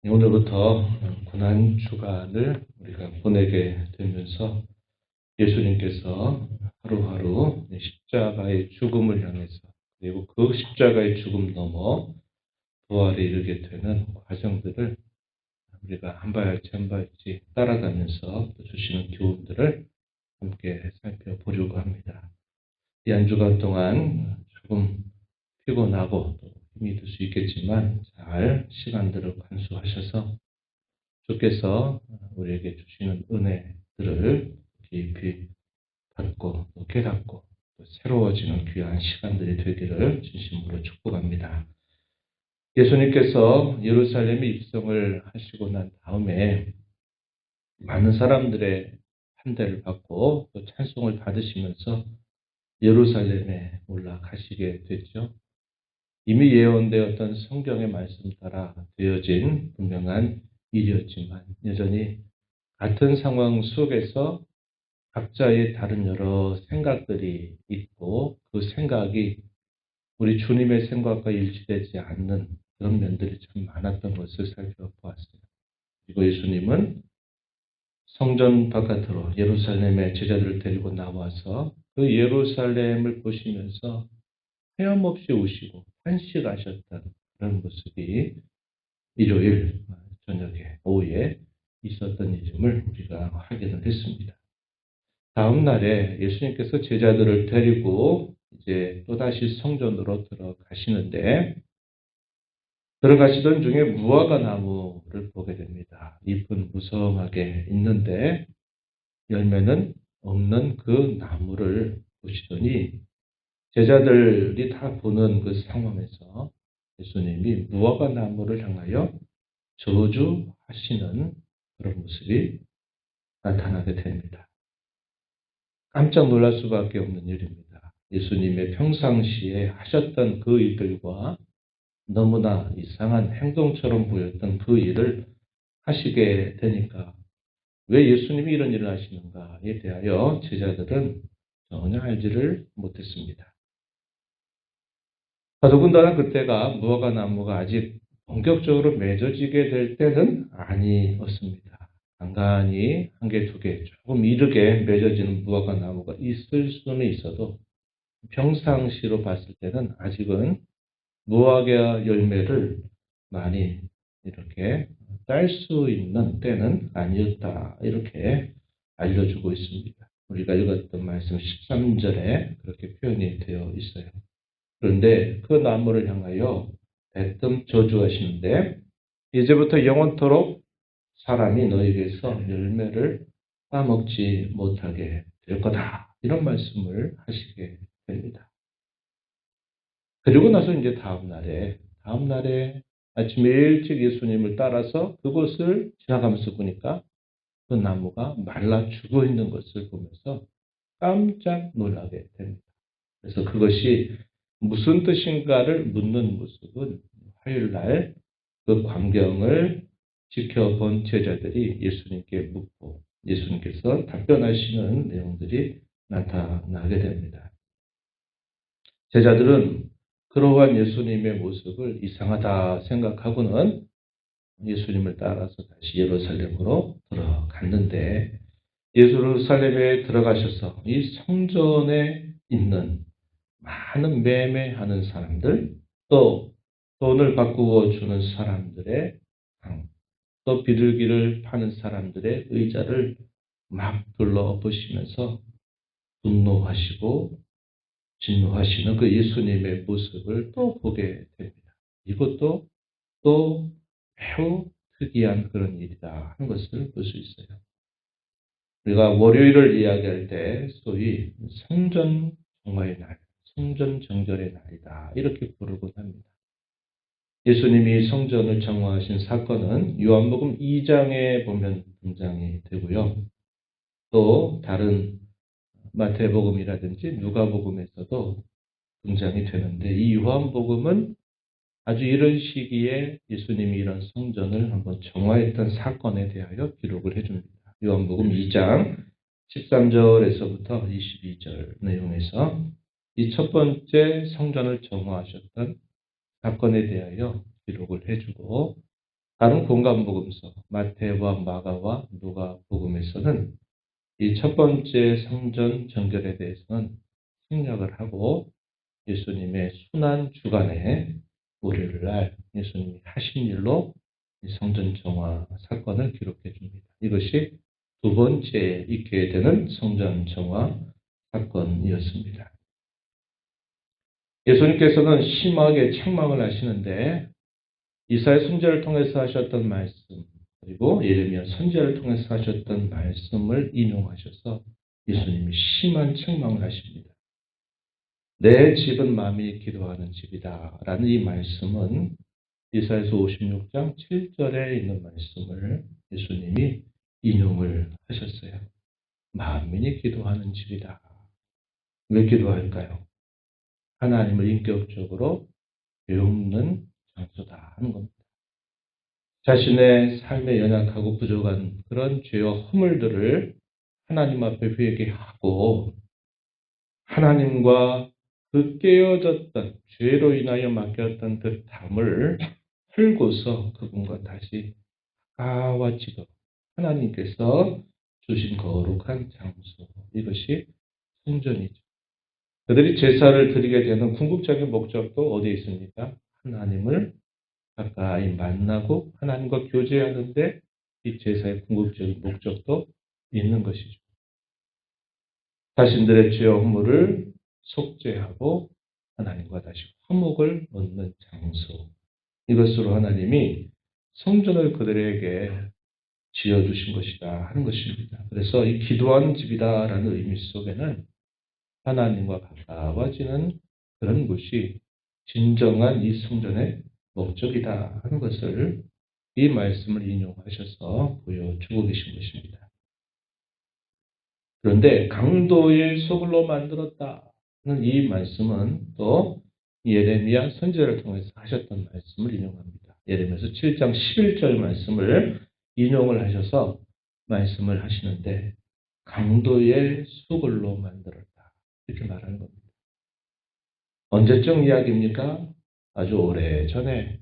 오늘부터 고난 주간을 우리가 보내게 되면서 예수님께서 하루하루 십자가의 죽음을 향해서 그리고 그 십자가의 죽음 넘어 부활에 이르게 되는 과정들을 우리가 한 발짝 한 발짝 따라가면서 주시는 교훈들을 함께 살펴보려고 합니다. 이 한 주간 동안 조금 피곤하고 또 힘이 들 수 있겠지만 잘 시간들을 간수하셔서 주께서 우리에게 주시는 은혜들을 깊이 받고 또 깨닫고 또 새로워지는 귀한 시간들이 되기를 진심으로 축복합니다. 예수님께서 예루살렘에 입성을 하시고 난 다음에 많은 사람들의 환대를 받고 또 찬송을 받으시면서 예루살렘에 올라가시게 됐죠. 이미 예언되었던 성경의 말씀 따라 되어진 분명한 일이었지만 여전히 같은 상황 속에서 각자의 다른 여러 생각들이 있고 그 생각이 우리 주님의 생각과 일치되지 않는 그런 면들이 참 많았던 것을 살펴보았어요. 그리고 예수님은 성전 바깥으로 예루살렘의 제자들을 데리고 나와서 그 예루살렘을 보시면서 헤엄없이 우시고 탄식하셨던 그런 모습이 일요일 저녁에 오후에 있었던 일임을 우리가 확인을 했습니다. 다음 날에 예수님께서 제자들을 데리고 이제 또다시 성전으로 들어가시는데 들어가시던 중에 무화과 나무를 보게 됩니다. 잎은 무성하게 있는데 열매는 없는 그 나무를 보시더니 제자들이 다 보는 그 상황에서 예수님이 무화과 나무를 향하여 저주하시는 그런 모습이 나타나게 됩니다. 깜짝 놀랄 수밖에 없는 일입니다. 예수님의 평상시에 하셨던 그 일들과 너무나 이상한 행동처럼 보였던 그 일을 하시게 되니까 왜 예수님이 이런 일을 하시는가에 대하여 제자들은 전혀 알지를 못했습니다. 더군다나 그때가 무화과 나무가 아직 본격적으로 맺어지게 될 때는 아니었습니다. 간간히 한 개, 두 개, 조금 이르게 맺어지는 무화과 나무가 있을 수는 있어도 평상시로 봤을 때는 아직은 무화과 열매를 많이 이렇게 딸 수 있는 때는 아니었다. 이렇게 알려주고 있습니다. 우리가 읽었던 말씀 13절에 그렇게 표현이 되어 있어요. 그런데 그 나무를 향하여 대뜸 저주하시는데 이제부터 영원토록 사람이 너에게서 열매를 따먹지 못하게 될 거다. 이런 말씀을 하시게 됩니다. 그리고 나서 이제 다음 날에 아침에 일찍 예수님을 따라서 그곳을 지나가면서 보니까 그 나무가 말라 죽어 있는 것을 보면서 깜짝 놀라게 됩니다. 그래서 그것이 무슨 뜻인가를 묻는 모습은 화요일 날 그 광경을 지켜본 제자들이 예수님께 묻고 예수님께서 답변하시는 내용들이 나타나게 됩니다. 제자들은 그러한 예수님의 모습을 이상하다 생각하고는 예수님을 따라서 다시 예루살렘으로 들어갔는데 예루살렘에 들어가셔서 이 성전에 있는 많은 매매하는 사람들, 또 돈을 바꾸어 주는 사람들의 방, 또 비둘기를 파는 사람들의 의자를 막 둘러보시면서 분노하시고 진노하시는 그 예수님의 모습을 또 보게 됩니다. 이것도 또 매우 특이한 그런 일이다 하는 것을 볼 수 있어요. 우리가 월요일을 이야기할 때 소위 성전 정화의 날, 성전 정결의 날이다 이렇게 부르곤 합니다. 예수님이 성전을 정화하신 사건은 요한복음 2장에 보면 등장이 되고요. 또 다른 마태복음이라든지 누가복음에서도 등장이 되는데 이 요한복음은 아주 이런 시기에 예수님이 이런 성전을 한번 정화했던 사건에 대하여 기록을 해줍니다. 요한복음 2장 13절에서부터 22절 내용에서 이 첫 번째 성전을 정화하셨던 사건에 대하여 기록을 해주고 다른 공간복음서 마태와 마가와 누가복음에서는 이 첫 번째 성전 정결에 대해서는 생략을 하고 예수님의 순환 주간에 우리를 날 예수님이 하신 일로 이 성전 정화 사건을 기록해 줍니다. 이것이 두 번째 있게 되는 성전 정화 사건이었습니다. 예수님께서는 심하게 책망을 하시는데 이사야 선지자를 통해서 하셨던 말씀 그리고 예레미야 선지자를 통해서 하셨던 말씀을 인용하셔서 예수님이 심한 책망을 하십니다. 내 집은 마음이 기도하는 집이다 라는 이 말씀은 이사야서 56장 7절에 있는 말씀을 예수님이 인용을 하셨어요. 만민이 기도하는 집이다. 왜 기도할까요? 하나님을 인격적으로 배우는 장소다 하는 겁니다. 자신의 삶에 연약하고 부족한 그런 죄와 허물들을 하나님 앞에 회개하고 하나님과 그 깨어졌던 죄로 인하여 맡겼던 그 담을 풀고서 그분과 다시 가까워지도록 하나님께서 주신 거룩한 장소 이것이 성전이죠. 그들이 제사를 드리게 되는 궁극적인 목적도 어디에 있습니까? 하나님을 가까이 만나고 하나님과 교제하는데 이 제사의 궁극적인 목적도 있는 것이죠. 자신들의 죄와 허물을 속죄하고 하나님과 다시 화목을 얻는 장소. 이것으로 하나님이 성전을 그들에게 지어주신 것이다 하는 것입니다. 그래서 이 기도하는 집이다라는 의미 속에는 하나님과 가까워지는 그런 곳이 진정한 이 성전의 목적이다 하는 것을 이 말씀을 인용하셔서 보여주고 계신 것입니다. 그런데 강도의 소굴로 만들었다는 이 말씀은 또 예레미야 선지자를 통해서 하셨던 말씀을 인용합니다. 예레미야서 7장 11절 말씀을 인용을 하셔서 말씀을 하시는데 강도의 소굴로 만들었다 이렇게 말하는 겁니다. 언제쯤 이야기입니까? 아주 오래전에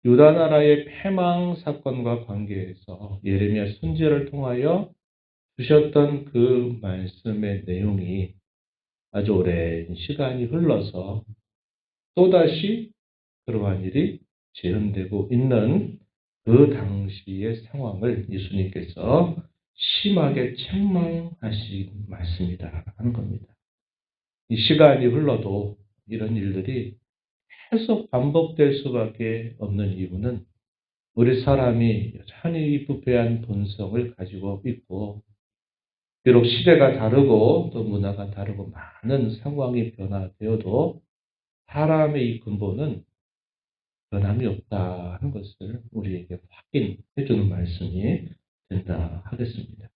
유다 나라의 패망 사건과 관계해서 예레미야 선지자를 통하여 주셨던 그 말씀의 내용이 아주 오랜 시간이 흘러서 또다시 그러한 일이 재현되고 있는 그 당시의 상황을 예수님께서 심하게 책망하신 말씀이다 하는 겁니다. 이 시간이 흘러도 이런 일들이 계속 반복될 수밖에 없는 이유는 우리 사람이 여전히 부패한 본성을 가지고 있고 비록 시대가 다르고 또 문화가 다르고 많은 상황이 변화되어도 사람의 이 근본은 변함이 없다 하는 것을 우리에게 확인해 주는 말씀이 된다 하겠습니다.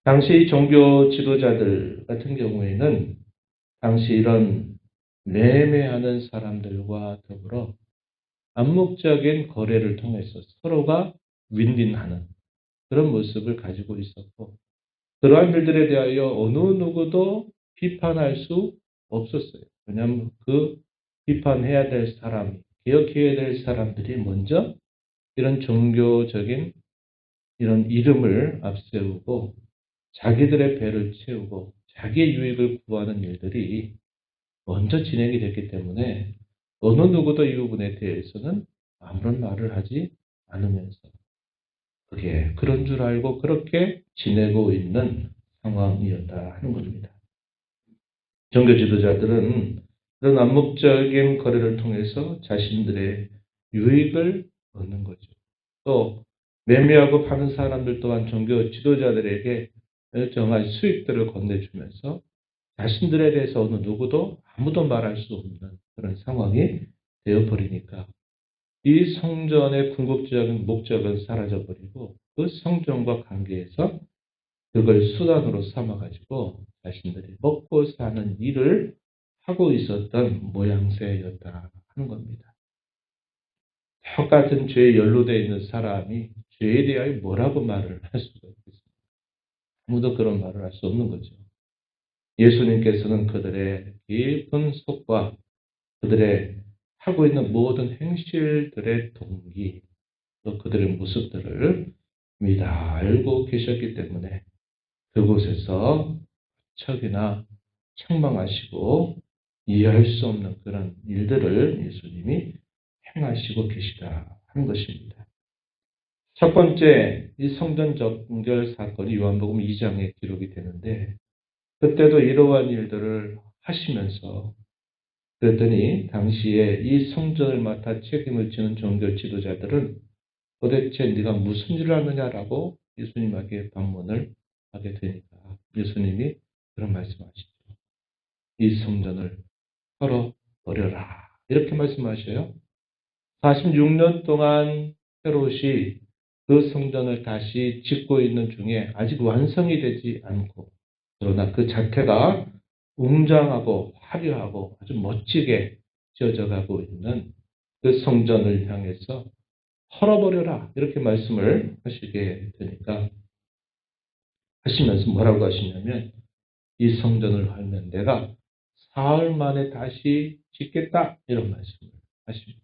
당시 종교 지도자들 같은 경우에는 당시 이런 매매하는 사람들과 더불어 암묵적인 거래를 통해서 서로가 윈윈하는 그런 모습을 가지고 있었고 그러한 일들에 대하여 어느 누구도 비판할 수 없었어요. 왜냐하면 그 비판해야 될 사람, 기억해야 될 사람들이 먼저 이런 종교적인 이런 이름을 앞세우고 자기들의 배를 채우고 자기의 유익을 구하는 일들이 먼저 진행이 됐기 때문에 어느 누구도 이 부분에 대해서는 아무런 말을 하지 않으면서 그게 그런 줄 알고 그렇게 지내고 있는 상황이었다 하는 겁니다. 종교 지도자들은 그런 암묵적인 거래를 통해서 자신들의 유익을 얻는 거죠. 또 매매하고 파는 사람들 또한 종교 지도자들에게 일정한 수익들을 건네주면서 자신들에 대해서 어느 누구도 아무도 말할 수 없는 그런 상황이 되어버리니까 이 성전의 궁극적인 목적은 사라져버리고 그 성전과 관계에서 그걸 수단으로 삼아가지고 자신들이 먹고 사는 일을 하고 있었던 모양새였다 하는 겁니다. 똑같은 죄에 연루되어 있는 사람이 죄에 대하여 뭐라고 말을 할 수가 있겠습니까? 아무도 그런 말을 할 수 없는 거죠. 예수님께서는 그들의 깊은 속과 그들의 하고 있는 모든 행실들의 동기, 또 그들의 모습들을 이미 다 알고 계셨기 때문에 그곳에서 척이나 책망하시고 이해할 수 없는 그런 일들을 예수님이 행하시고 계시다 하는 것입니다. 첫 번째, 이 성전 정결 사건이 요한복음 2장에 기록이 되는데 그때도 이러한 일들을 하시면서 그랬더니 당시에 이 성전을 맡아 책임을 지는 종교 지도자들은 도대체 네가 무슨 일을 하느냐라고 예수님에게 반문을 하게 되니까 예수님이 그런 말씀하시죠. 이 성전을 털어버려라. 이렇게 말씀하셔요. 46년 동안 헤롯이 그 성전을 다시 짓고 있는 중에 아직 완성이 되지 않고 그러나 그 자태가 웅장하고 화려하고 아주 멋지게 지어져 가고 있는 그 성전을 향해서 털어버려라 이렇게 말씀을 하시게 되니까 하시면서 뭐라고 하시냐면 이 성전을 하면 내가 사흘 만에 다시 짓겠다 이런 말씀을 하십니다.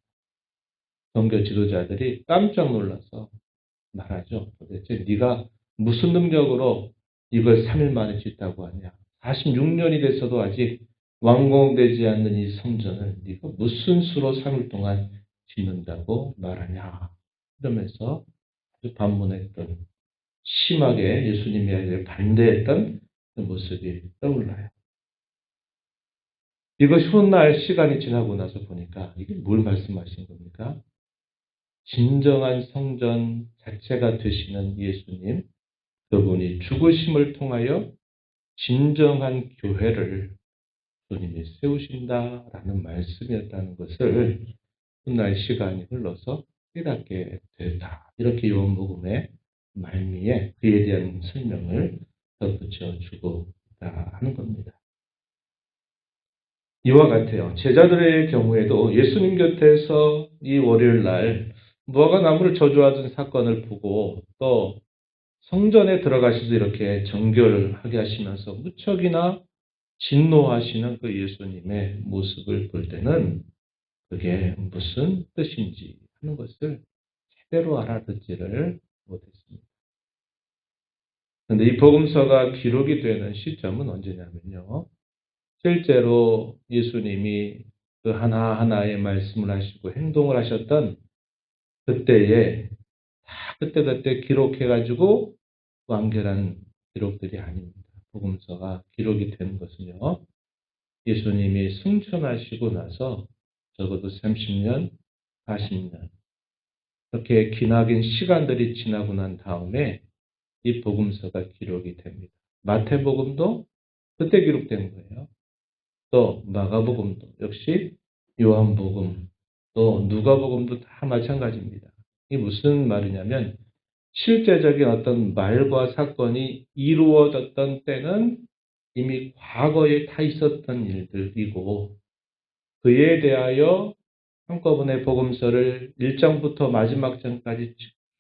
종교 지도자들이 깜짝 놀라서 말하죠. 도대체 네가 무슨 능력으로 이걸 3일 만에 짓다고 하냐. 46년이 됐어도 아직 완공되지 않는 이 성전을 네가 무슨 수로 3일 동안 짓는다고 말하냐. 이러면서 아주 반문했던 심하게 예수님에 반대했던 그 모습이 떠올라요. 이것이 훗날 시간이 지나고 나서 보니까 이게 뭘 말씀하신 겁니까? 진정한 성전 자체가 되시는 예수님, 그분이 죽으심을 통하여 진정한 교회를 주님이 세우신다라는 말씀이었다는 것을 훗날 시간이 흘러서 깨닫게 됐다. 이렇게 요한복음의 말미에 그에 대한 설명을 덧붙여 주고 있다 하는 겁니다. 이와 같아요. 제자들의 경우에도 예수님 곁에서 이 월요일 날 무화과 나무를 저주하던 사건을 보고 또 성전에 들어가셔서 이렇게 정결하게 하시면서 무척이나 진노하시는 그 예수님의 모습을 볼 때는 그게 무슨 뜻인지 하는 것을 제대로 알아듣지를 못했습니다. 그런데 이 복음서가 기록이 되는 시점은 언제냐면요. 실제로 예수님이 그 하나하나의 말씀을 하시고 행동을 하셨던 그때에 다 그때그때 기록해가지고 완결한 기록들이 아닙니다. 복음서가 기록이 된 것은요. 예수님이 승천하시고 나서 적어도 30년, 40년 이렇게 기나긴 시간들이 지나고 난 다음에 이 복음서가 기록이 됩니다. 마태복음도 그때 기록된 거예요. 또 마가복음도 역시 요한복음 또 누가복음도 다 마찬가지입니다. 이게 무슨 말이냐면 실제적인 어떤 말과 사건이 이루어졌던 때는 이미 과거에 다 있었던 일들이고 그에 대하여 한꺼번에 복음서를 1장부터 마지막 장까지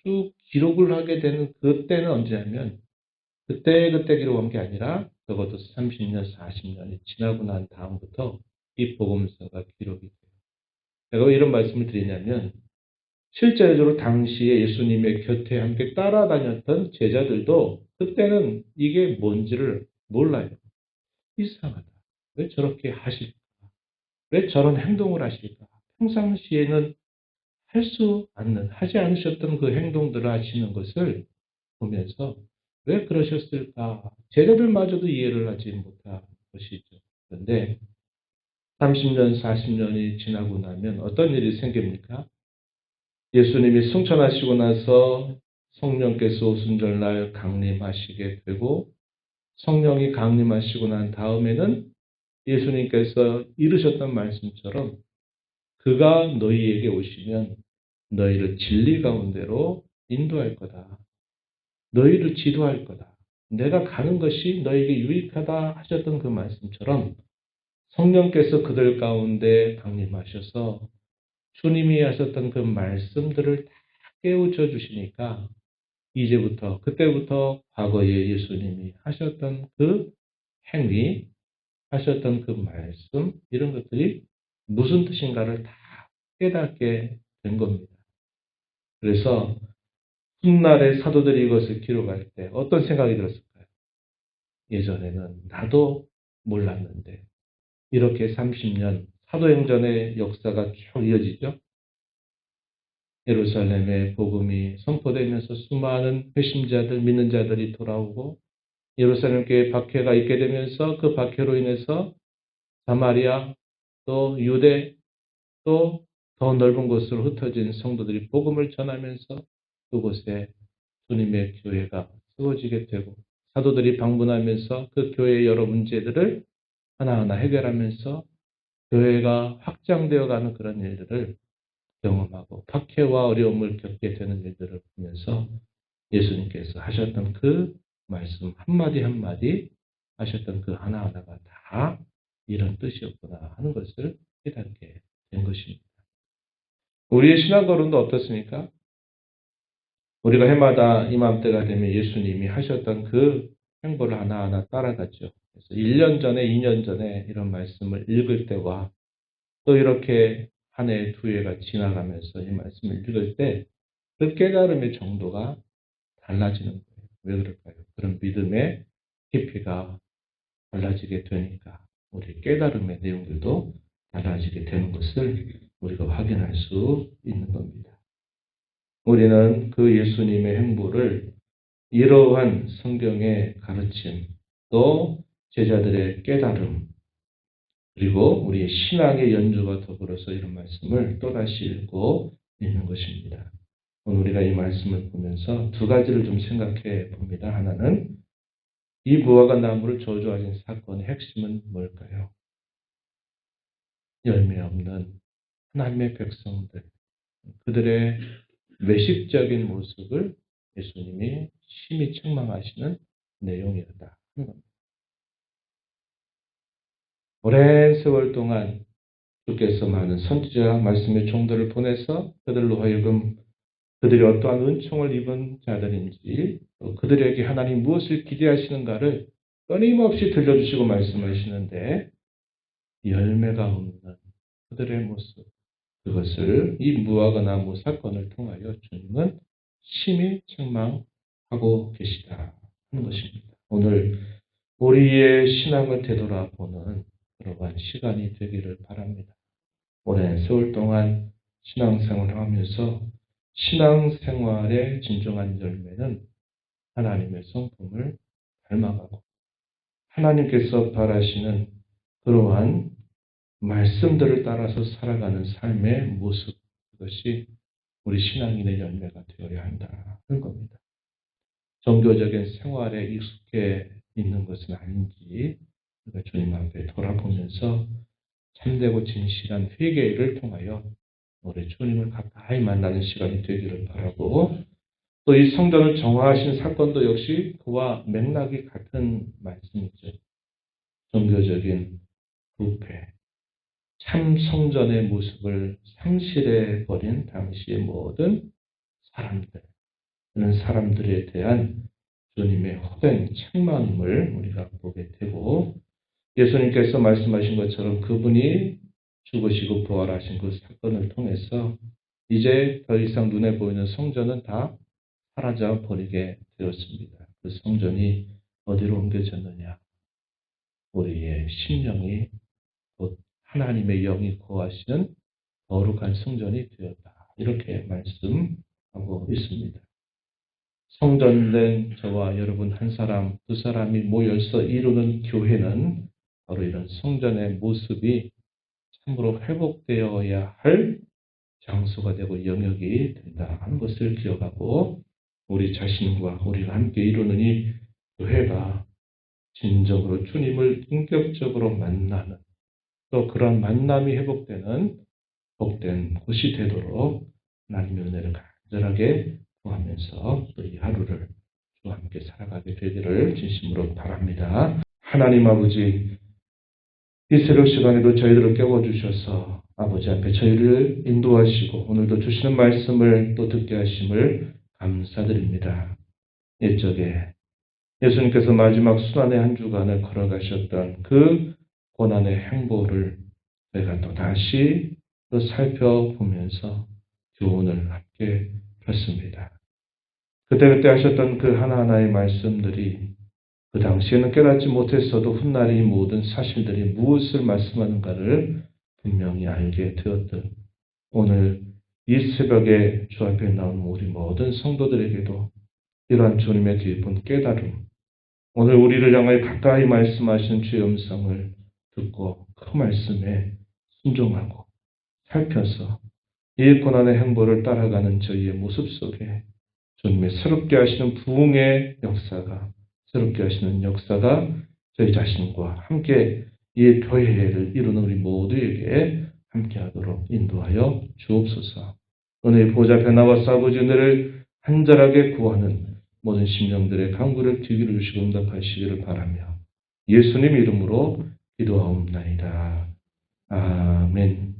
쭉 기록을 하게 되는 그때는 언제냐면 그때 기록한 게 아니라 적어도 30년, 40년이 지나고 난 다음부터 이 복음서가 기록이 돼요. 제가 왜 이런 말씀을 드리냐면 실제적으로 당시에 예수님의 곁에 함께 따라다녔던 제자들도 그때는 이게 뭔지를 몰라요. 이상하다. 왜 저렇게 하실까? 왜 저런 행동을 하실까? 평상시에는 하지 않으셨던 그 행동들을 하시는 것을 보면서 왜 그러셨을까? 제자들마저도 이해를 하지 못한 것이죠. 그런데 30년, 40년이 지나고 나면 어떤 일이 생깁니까? 예수님이 승천하시고 나서 성령께서 오순절날 강림하시게 되고 성령이 강림하시고 난 다음에는 예수님께서 이르셨던 말씀처럼 그가 너희에게 오시면 너희를 진리 가운데로 인도할 거다. 너희를 지도할 거다. 내가 가는 것이 너에게 유익하다 하셨던 그 말씀처럼 성령께서 그들 가운데 강림하셔서 주님이 하셨던 그 말씀들을 다 깨우쳐 주시니까 이제부터 그때부터 과거에 예수님이 하셨던 그 행위, 하셨던 그 말씀 이런 것들이 무슨 뜻인가를 다 깨닫게 된 겁니다. 그래서 훗날에 사도들이 이것을 기록할 때 어떤 생각이 들었을까요? 예전에는 나도 몰랐는데 이렇게 30년 사도행전의 역사가 쭉 이어지죠. 예루살렘의 복음이 선포되면서 수많은 회심자들, 믿는 자들이 돌아오고 예루살렘 교회 박해가 있게 되면서 그 박해로 인해서 사마리아 또 유대 또 더 넓은 곳으로 흩어진 성도들이 복음을 전하면서 그곳에 주님의 교회가 세워지게 되고 사도들이 방문하면서 그 교회의 여러 문제들을 하나하나 해결하면서 교회가 확장되어 가는 그런 일들을 경험하고 박해와 어려움을 겪게 되는 일들을 보면서 예수님께서 하셨던 그 말씀 한마디 한마디 하셨던 그 하나하나가 다 이런 뜻이었구나 하는 것을 깨닫게 된 것입니다. 우리의 신앙걸음도 어떻습니까? 우리가 해마다 이맘때가 되면 예수님이 하셨던 그 행보를 하나하나 따라갔죠. 그래서 1년 전에, 2년 전에 이런 말씀을 읽을 때와 또 이렇게 한 해, 두 해가 지나가면서 이 말씀을 읽을 때 그 깨달음의 정도가 달라지는 거예요. 왜 그럴까요? 그런 믿음의 깊이가 달라지게 되니까 우리 깨달음의 내용들도 달라지게 되는 것을 우리가 확인할 수 있는 겁니다. 우리는 그 예수님의 행보를 이러한 성경의 가르침, 또 제자들의 깨달음, 그리고 우리의 신앙의 연주와 더불어서 이런 말씀을 또다시 읽고 있는 것입니다. 오늘 우리가 이 말씀을 보면서 두 가지를 좀 생각해 봅니다. 하나는 이 무화과 나무를 저주하신 사건의 핵심은 뭘까요? 열매 없는 하나님의 백성들, 그들의 외식적인 모습을 예수님이 심히 책망하시는 내용이었다. 오랜 세월 동안 주께서 많은 선지자 말씀의 종들을 보내서 그들로 하여금 그들이 어떠한 은총을 입은 자들인지 또 그들에게 하나님 무엇을 기대하시는가를 끊임없이 들려주시고 말씀하시는데 열매가 없는 그들의 모습, 그것을 이 무화과 나무 사건을 통하여 주님은 심히 책망하고 계시다 하는 것입니다. 오늘 우리의 신앙을 되돌아보는 그러한 시간이 되기를 바랍니다. 오랜 세월 동안 신앙생활을 하면서 신앙생활의 진정한 열매는 하나님의 성품을 닮아가고 하나님께서 바라시는 그러한 말씀들을 따라서 살아가는 삶의 모습, 그것이 우리 신앙인의 열매가 되어야 한다 하는 겁니다. 종교적인 생활에 익숙해 있는 것은 아닌지 우리가 주님 앞에 돌아보면서 참되고 진실한 회개를 통하여 우리 주님을 가까이 만나는 시간이 되기를 바라고 또 이 성전을 정화하신 사건도 역시 그와 맥락이 같은 말씀이죠. 종교적인 부패, 참 성전의 모습을 상실해 버린 당시의 모든 사람들, 그런 사람들에 대한 주님의 호된 책망을 우리가 보게 되고 예수님께서 말씀하신 것처럼 그분이 죽으시고 부활하신 그 사건을 통해서 이제 더 이상 눈에 보이는 성전은 다 사라져 버리게 되었습니다. 그 성전이 어디로 옮겨졌느냐? 우리의 심령이 곧 하나님의 영이 거하시는 거룩한 성전이 되었다. 이렇게 말씀하고 있습니다. 성전된 저와 여러분 한 사람, 두 사람이 모여서 이루는 교회는 바로 이런 성전의 모습이 참으로 회복되어야 할 장소가 되고 영역이 된다 하는 것을 기억하고 우리 자신과 우리가 함께 이루는 이 교회가 진정으로 주님을 인격적으로 만나는 또 그런 만남이 회복되는 복된 곳이 되도록 하나님의 은혜를 간절하게 구하면서 또 이 하루를 주와 함께 살아가게 되기를 진심으로 바랍니다. 하나님 아버지, 이 새벽 시간에도 저희들을 깨워주셔서 아버지 앞에 저희를 인도하시고 오늘도 주시는 말씀을 또 듣게 하심을 감사드립니다. 옛적에 예수님께서 마지막 순환의 한 주간을 걸어가셨던 그 고난의 행보를 저희가 또 다시 또 살펴보면서 교훈을 함께 싶었습니다. 그때그때 하셨던 그 하나하나의 말씀들이 그 당시에는 깨닫지 못했어도 훗날 이 모든 사실들이 무엇을 말씀하는가를 분명히 알게 되었던 오늘 이 새벽에 주 앞에 나온 우리 모든 성도들에게도 이러한 주님의 깊은 깨달음, 오늘 우리를 향하여 가까이 말씀하신 주의 음성을 듣고 그 말씀에 순종하고 살펴서 이 고난의 행보를 따라가는 저희의 모습 속에 주님의 새롭게 하시는 부흥의 역사가, 새롭게 하시는 역사가 저희 자신과 함께 이 교회를 이루는 우리 모두에게 함께하도록 인도하여 주옵소서. 오늘 보좌 앞에 나와서 아버지 은혜를 간절하게 구하는 모든 심령들의 간구를 귀기를 주시고 응답하시기를 바라며 예수님 이름으로 기도하옵나이다. 아멘.